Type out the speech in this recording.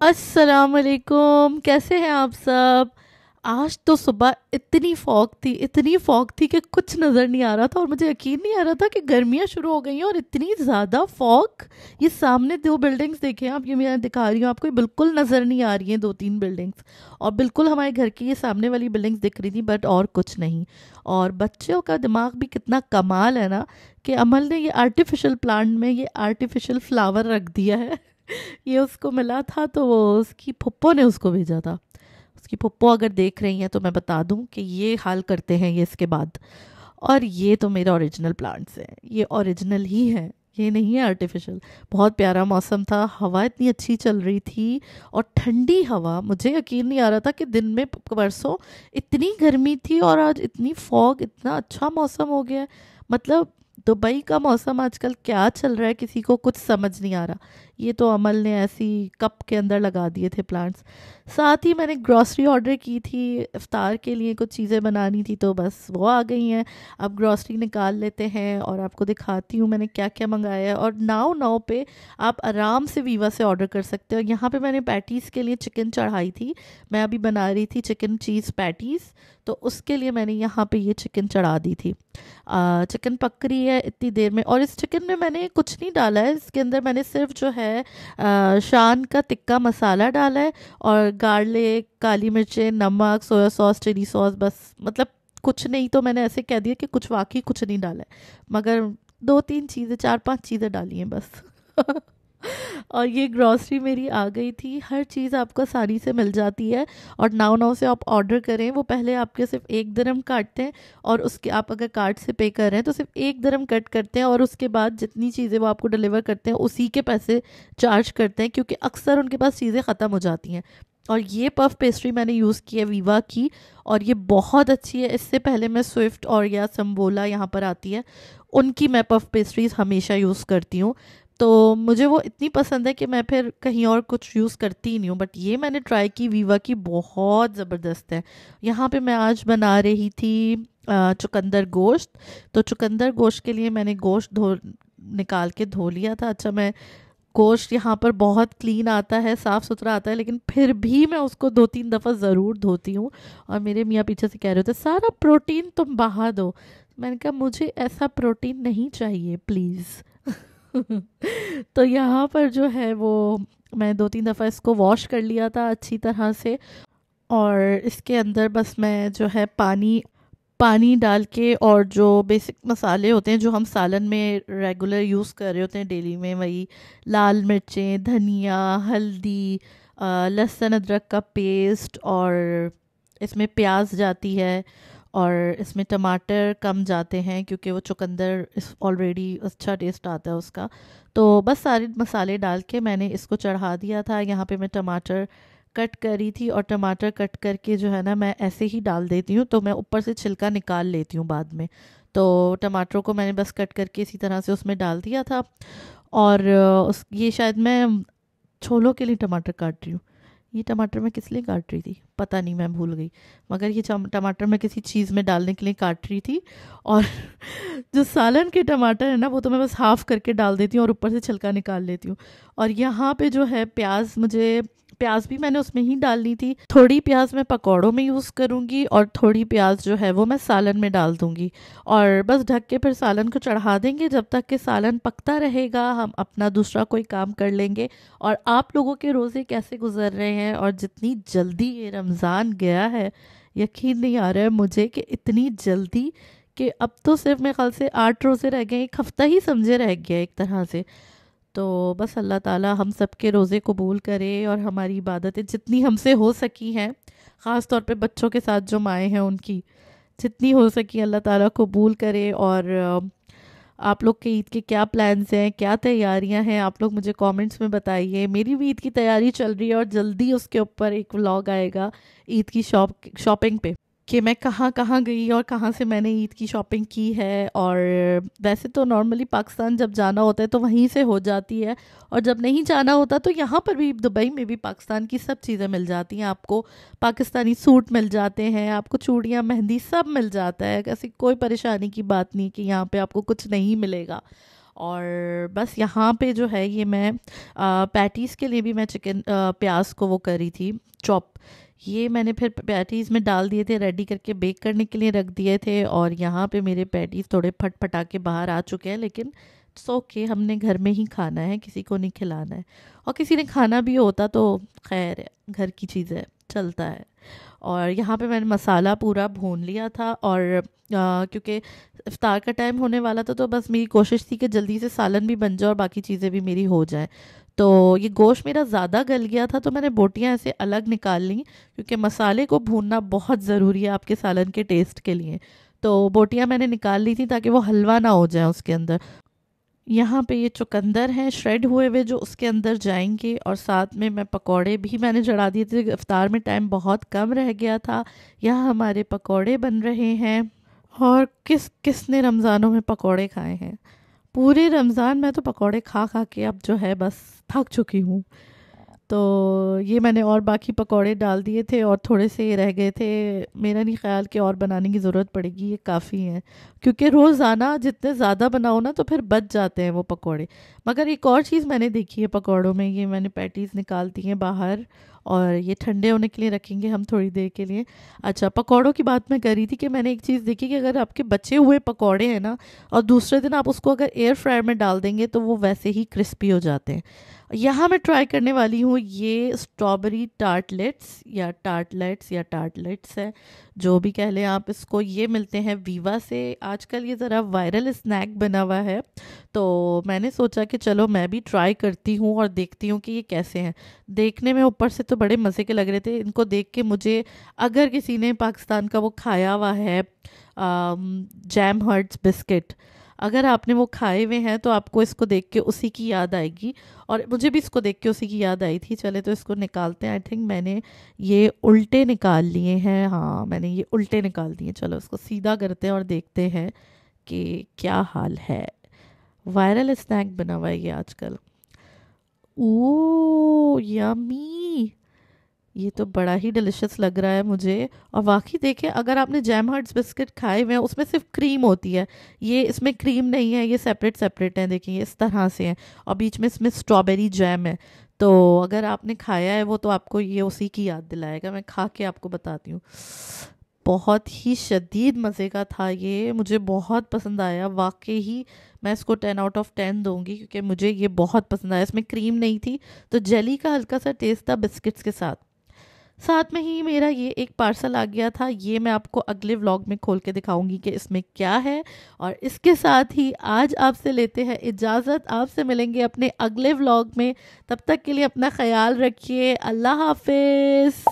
अस्सलाम वालेकुम, कैसे हैं आप सब। आज तो सुबह इतनी फॉग थी कि कुछ नज़र नहीं आ रहा था और मुझे यकीन नहीं आ रहा था कि गर्मियाँ शुरू हो गई हैं और इतनी ज़्यादा फॉग। ये सामने 2 बिल्डिंग्स देखें आप, ये मैं दिखा रही हूँ आपको, ये बिल्कुल नज़र नहीं आ रही हैं 2-3 बिल्डिंग्स। और बिल्कुल हमारे घर की ये सामने वाली बिल्डिंग्स दिख रही थी, बट और कुछ नहीं। और बच्चों का दिमाग भी कितना कमाल है ना, कि अमल ने ये आर्टिफिशियल प्लांट में ये आर्टिफिशियल फ्लावर रख दिया है। ये उसको मिला था तो वो उसकी फुप्पो ने उसको भेजा था। उसकी फुप्पो अगर देख रही हैं तो मैं बता दूं कि ये हाल करते हैं ये इसके बाद। और ये तो मेरे ओरिजिनल प्लांट्स हैं, ये ओरिजिनल ही है, ये नहीं है आर्टिफिशियल। बहुत प्यारा मौसम था, हवा इतनी अच्छी चल रही थी और ठंडी हवा। मुझे यकीन नहीं आ रहा था कि दिन में परसों इतनी गर्मी थी और आज इतनी फॉग, इतना अच्छा मौसम हो गया है। मतलब दुबई का मौसम आजकल क्या चल रहा है किसी को कुछ समझ नहीं आ रहा। ये तो अमल ने ऐसी कप के अंदर लगा दिए थे प्लांट्स। साथ ही मैंने ग्रॉसरी ऑर्डर की थी, इफ्तार के लिए कुछ चीज़ें बनानी थी, तो बस वो आ गई हैं। अब ग्रॉसरी निकाल लेते हैं और आपको दिखाती हूँ मैंने क्या क्या मंगाया है। और नाउ नाउ पे आप आराम से वीवा से ऑर्डर कर सकते हो। यहाँ पे मैंने पैटीज़ के लिए चिकन चढ़ाई थी, मैं अभी बना रही थी चिकन चीज़ पैटीज़, तो उसके लिए मैंने यहाँ पे ये चिकन चढ़ा दी थी। चिकन पक रही है इतनी देर में, और इस चिकन में मैंने कुछ नहीं डाला है, इसके अंदर मैंने सिर्फ जो है शान का टिक्का मसाला डाला है और गार्लिक, काली मिर्चें, नमक, सोया सॉस, चिली सॉस, बस। मतलब कुछ नहीं, तो मैंने ऐसे कह दिया कि कुछ वाकई कुछ नहीं डाला है, मगर 2-3 चीज़ें, 4-5 चीज़ें डाली हैं बस। और ये ग्रॉसरी मेरी आ गई थी। हर चीज़ आपको आसानी से मिल जाती है और नाउ नाउ से आप ऑर्डर करें, वो पहले आपके सिर्फ 1 दिरहम काटते हैं और उसके आप अगर कार्ड से पे कर रहे हैं तो सिर्फ 1 दिरहम कट करते हैं और उसके बाद जितनी चीज़ें वो आपको डिलीवर करते हैं उसी के पैसे चार्ज करते हैं, क्योंकि अक्सर उनके पास चीज़ें ख़त्म हो जाती हैं। और ये पफ पेस्ट्री मैंने यूज़ की है वीवा की, और ये बहुत अच्छी है। इससे पहले मैं स्विफ्ट और या संबोला यहाँ पर आती है, उनकी मैं पफ पेस्ट्रीज़ हमेशा यूज़ करती हूँ। तो मुझे वो इतनी पसंद है कि मैं फिर कहीं और कुछ यूज़ करती ही नहीं हूँ, बट ये मैंने ट्राई की वीवा की, बहुत ज़बरदस्त है। यहाँ पे मैं आज बना रही थी चुकंदर गोश्त। तो चुकंदर गोश्त के लिए मैंने गोश्त निकाल के धो लिया था। अच्छा, मैं गोश्त यहाँ पर बहुत क्लीन आता है, साफ़ सुथरा आता है, लेकिन फिर भी मैं उसको 2-3 दफ़ा ज़रूर धोती हूँ। और मेरे मियाँ पीछे से कह रहे थे सारा प्रोटीन तुम बहा दो। मैंने कहा मुझे ऐसा प्रोटीन नहीं चाहिए प्लीज़। तो यहाँ पर जो है वो मैं 2-3 दफ़ा इसको वॉश कर लिया था अच्छी तरह से, और इसके अंदर बस मैं जो है पानी पानी डाल के, और जो बेसिक मसाले होते हैं जो हम सालन में रेगुलर यूज़ कर रहे होते हैं डेली में, वही लाल मिर्चें, धनिया, हल्दी, लहसुन अदरक का पेस्ट, और इसमें प्याज जाती है और इसमें टमाटर कम जाते हैं क्योंकि वो चुकंदर इस ऑलरेडी अच्छा टेस्ट आता है उसका। तो बस सारे मसाले डाल के मैंने इसको चढ़ा दिया था। यहाँ पे मैं टमाटर कट करी थी, और टमाटर कट करके जो है ना मैं ऐसे ही डाल देती हूँ, तो मैं ऊपर से छिलका निकाल लेती हूँ बाद में। तो टमाटरों को मैंने बस कट करके इसी तरह से उसमें डाल दिया था। और ये शायद मैं छोलों के लिए टमाटर काट रही हूँ। ये टमाटर मैं किस लिए काट रही थी पता नहीं, मैं भूल गई, मगर ये टमाटर मैं किसी चीज़ में डालने के लिए काट रही थी। और जो सालन के टमाटर है ना, वो तो मैं बस हाफ़ करके डाल देती हूँ और ऊपर से छिलका निकाल लेती हूँ। और यहाँ पे जो है प्याज भी मैंने उसमें ही डालनी थी। थोड़ी प्याज मैं पकौड़ों में यूज़ करूँगी और थोड़ी प्याज जो है वो मैं सालन में डाल दूँगी, और बस ढक के फिर सालन को चढ़ा देंगे। जब तक कि सालन पकता रहेगा हम अपना दूसरा कोई काम कर लेंगे। और आप लोगों के रोज़े कैसे गुजर रहे हैं, और जितनी जल्दी ये रमज़ान गया है, यकीन नहीं आ रहा है मुझे कि इतनी जल्दी, कि अब तो सिर्फ मेरे ख्याल से 8 रोज़े रह गए, 1 हफ़्ता ही समझे रह गया एक तरह से। तो बस अल्लाह ताला हम सब के रोज़े कबूल करे और हमारी इबादतें जितनी हमसे हो सकी हैं, ख़ास तौर पे बच्चों के साथ जो माएँ हैं उनकी जितनी हो सकी अल्लाह ताला कबूल करे। और आप लोग के ईद के क्या प्लान्स हैं, क्या तैयारियां हैं, आप लोग मुझे कमेंट्स में बताइए। मेरी भी ईद की तैयारी चल रही है और जल्दी उसके ऊपर एक व्लॉग आएगा ईद की शॉपिंग पे। कि मैं कहाँ कहाँ गई और कहाँ से मैंने ईद की शॉपिंग की है। और वैसे तो नॉर्मली पाकिस्तान जब जाना होता है तो वहीं से हो जाती है, और जब नहीं जाना होता तो यहाँ पर भी दुबई में भी पाकिस्तान की सब चीज़ें मिल जाती हैं आपको। पाकिस्तानी सूट मिल जाते हैं आपको, चूड़ियाँ, मेहंदी सब मिल जाता है। ऐसी कोई परेशानी की बात नहीं कि यहाँ पे आपको कुछ नहीं मिलेगा। और बस यहाँ पे जो है ये मैं पैटीज़ के लिए भी मैं चिकन प्याज को वो करी थी चॉप। ये मैंने फिर पैटीज़ में डाल दिए थे, रेडी करके बेक करने के लिए रख दिए थे। और यहाँ पे मेरे पैटीज़ थोड़े फटफटा के बाहर आ चुके हैं, लेकिन सो के हमने घर में ही खाना है, किसी को नहीं खिलाना है। और किसी ने खाना भी होता तो खैर है, घर की चीज़ है, चलता है। और यहाँ पे मैंने मसाला पूरा भून लिया था, और क्योंकि इफ्तार का टाइम होने वाला था तो बस मेरी कोशिश थी कि जल्दी से सालन भी बन जाए और बाकी चीज़ें भी मेरी हो जाए। तो ये गोश्त मेरा ज़्यादा गल गया था तो मैंने बोटियाँ ऐसे अलग निकाल ली, क्योंकि मसाले को भूनना बहुत ज़रूरी है आपके सालन के टेस्ट के लिए। तो बोटियाँ मैंने निकाल ली थी ताकि वो हलवा ना हो जाए उसके अंदर। यहाँ पे ये चुकंदर हैं श्रेड हुए हुए जो उसके अंदर जाएंगे, और साथ में मैं पकौड़े भी मैंने चढ़ा दिए थे। इफ्तार में टाइम बहुत कम रह गया था। यहाँ हमारे पकौड़े बन रहे हैं। और किसने रमज़ानों में पकौड़े खाए हैं? पूरे रमज़ान मैं तो पकौड़े खा खा के अब जो है बस थक चुकी हूँ। तो ये मैंने और बाकी पकौड़े डाल दिए थे और थोड़े से रह गए थे। मेरा नहीं ख्याल कि और बनाने की ज़रूरत पड़ेगी, ये काफ़ी है। क्योंकि रोज़ाना जितने ज़्यादा बनाओ ना तो फिर बच जाते हैं वो पकौड़े। मगर एक और चीज़ मैंने देखी है पकौड़ों में, ये मैंने पैटीज़ निकाल दी हैं बाहर, और ये ठंडे होने के लिए रखेंगे हम थोड़ी देर के लिए। अच्छा, पकौड़ों की बात मैं कर रही थी कि मैंने एक चीज़ देखी कि अगर आपके बचे हुए पकौड़े हैं ना, और दूसरे दिन आप उसको अगर एयर फ्रायर में डाल देंगे तो वो वैसे ही क्रिस्पी हो जाते हैं। यहाँ मैं ट्राई करने वाली हूँ ये स्ट्रॉबेरी टार्टलेट्स है, जो भी कह लें आप इसको। ये मिलते हैं वीवा से। आजकल ये ज़रा वायरल स्नैक बना हुआ है, तो मैंने सोचा कि चलो मैं भी ट्राई करती हूँ और देखती हूँ कि ये कैसे हैं। देखने में ऊपर से तो बड़े मज़े के लग रहे थे। इनको देख के मुझे, अगर किसी ने पाकिस्तान का वो खाया हुआ है जैम हर्ट्स बिस्किट, अगर आपने वो खाए हुए हैं तो आपको इसको देख के उसी की याद आएगी। और मुझे भी इसको देख के उसी की याद आई थी। चले तो इसको निकालते हैं। आई थिंक मैंने ये उल्टे निकाल लिए हैं। हाँ, मैंने ये उल्टे निकाल दिए। चलो इसको सीधा करते हैं और देखते हैं कि क्या हाल है। वायरल स्नैक बना हुआ है ये आजकल। ओ यमी, ये तो बड़ा ही डिलिशियस लग रहा है मुझे। और वाकई देखें, अगर आपने जैम हर्ट्स बिस्किट खाए हुए हैं उसमें सिर्फ क्रीम होती है, ये इसमें क्रीम नहीं है, ये सेपरेट सेपरेट हैं। देखिए इस तरह से हैं, और बीच में इसमें स्ट्रॉबेरी जैम है। तो अगर आपने खाया है वो तो आपको ये उसी की याद दिलाएगा। मैं खा के आपको बताती हूँ। बहुत ही शदीद मज़े का था ये, मुझे बहुत पसंद आया वाकई ही। मैं इसको 10 आउट ऑफ 10 दूंगी, क्योंकि मुझे ये बहुत पसंद आया। इसमें क्रीम नहीं थी तो जेली का हल्का सा टेस्ट था बिस्किट्स के साथ। साथ में ही मेरा ये एक पार्सल आ गया था, ये मैं आपको अगले व्लॉग में खोल के दिखाऊंगी कि इसमें क्या है। और इसके साथ ही आज आपसे लेते हैं इजाज़त। आपसे मिलेंगे अपने अगले व्लॉग में। तब तक के लिए अपना ख्याल रखिए। अल्लाह हाफिज़।